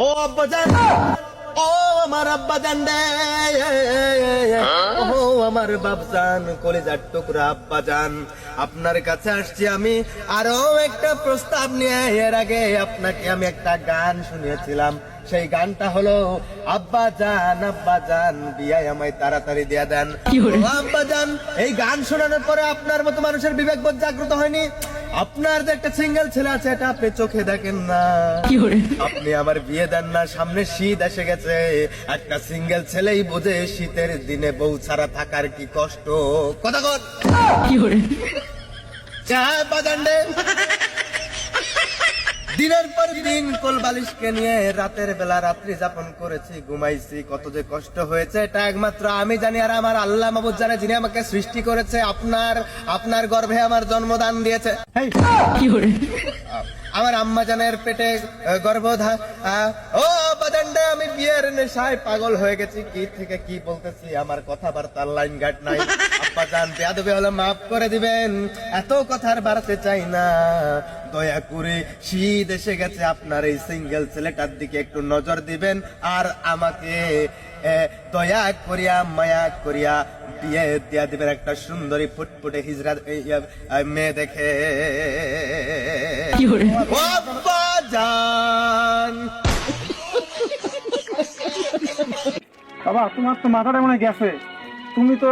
ও আব্বাজান, ও আমার আব্বাজান রে, ও আমার বাপজান, কলিজার টুকরা আব্বাজান, আপনার কাছে আসছি আমি আরো একটা প্রস্তাব নিয়ে। এর আগে আপনাকে আমি একটা গান শুনিয়েছিলাম, সেই গানটা হলো আব্বাজান বিয়ায় আমায় তাড়াতাড়ি দিয়ে দেন। ও আব্বাজান, এই গান শোনানোর পরে আপনার মতো মানুষের বিবেকবোধ জাগ্রত হয়নি? আপনার যে একটা সিঙ্গেল ছেলে আছে এটা আপনি চোখে দেখেন না? আপনি আমার বিয়ে দেন না, সামনে শীত এসে গেছে, একটা সিঙ্গেল ছেলেই বোঝে শীতের দিনে বউ ছাড়া থাকার কি কষ্ট। কথা কর বাজান্ডে, দিনের পর দিন কোল বালিশকে নিয়ে রাতের বেলা রাত্রি যাপন করেছি, ঘুমাইছি, কত যে কষ্ট হয়েছে এটা একমাত্র আমি জানি, আর আমার আল্লাহ মাবুদ জানে, যিনি আমাকে সৃষ্টি করেছে, আপনার গর্ভে আমার জন্মদান দিয়েছে। আমার আম্মা জানের পেটে গর্ভধারণ। ও বাজান্ডে, আমি বিয়ের নেশায় পাগল হয়ে গেছি। কি থেকে কি বলতেছি, আমার কথাবার্তার লাইন গাট নাই। আব্বা জান, বেয়াদবি হলে মাফ করে দিবেন, এত কথার বাড়াতে চাই না। দয়া করে শীত এসে গেছে, আপনার এই সিঙ্গেল ছেলেটার দিকে একটু নজর দিবেন, আর আমাকে দয়া করিয়া মায়া করিয়া বিয়ে দিয়া দিবেন একটা সুন্দরী ফুটফুটে হিজরা মেয়ে দেখে। বাবা, তোমার তো মাথাটা মনে গেছে। তুমি তো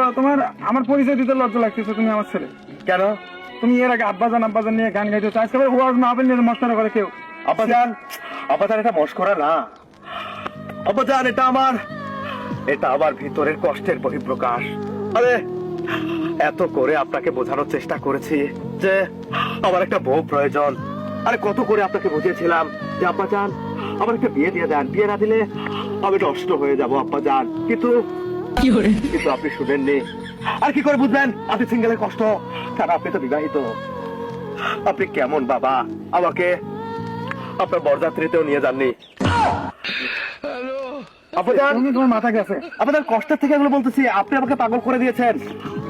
আমার পরিচয় দিতে লজ্জা লাগতেছে। তুমি আমার ছেলে কেন? তুমি এর আগে আব্বাজান নিয়ে গান গাইতেছো, আজকে ওয়াজ মাহফিল নিয়ে মস্করা করে কেউ। আব্বাজান, এটা মস্করা না আব্বাজান, এটা আমার ভিতরের কষ্টের বহিঃপ্রকাশ। আরে এত করে আপনাকে বোঝানোর চেষ্টা করেছি যে আমার একটা বউ প্রয়োজন। আরে কত করে আপনাকে বুঝিয়েছিলাম যে আব্বাজান আমার একটা বিয়ে দিয়ে দেন, বিয়ে না দিলে আমি নষ্ট হয়ে যাবো আব্বাজান, কিন্তু আপনি শুনেননি। আর কি করে বুঝবেন আপনি সিঙ্গেলের কষ্ট? কারণ আপনি তো বিবাহিত। আপনি কেমন বাবা, আমাকে আপনার বরযাত্রীতেও নিয়ে যাননি। তোমার মাথা গেছে। আপনার কষ্টের থেকে এগুলো বলতেছি, আপনি আমাকে পাগল করে দিয়েছেন।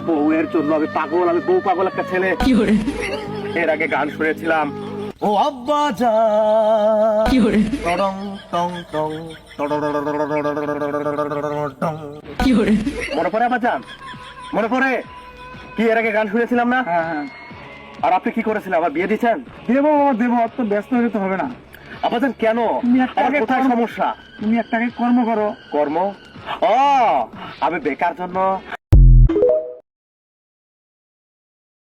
বউয়ের জন্য আমি পাগল, আমি বউ পাগল একটা ছেলে। এর আগে গান শুনেছিলাম, ও আব্বাজান, মনে পড়ে আব্বাজান? মনে পড়ে? কি এর আগে গান শুনেছিলাম না? হ্যাঁ। আর আপনি কি করেছিলেন? আবার বিয়ে দিচ্ছেন? দেবো, অত ব্যস্ত হলে তো হবে না। আব্বাজান কেন? কোথায় সমস্যা? তুমি একটা কর্ম করো। কর্ম? ও, আমি বেকার জন্য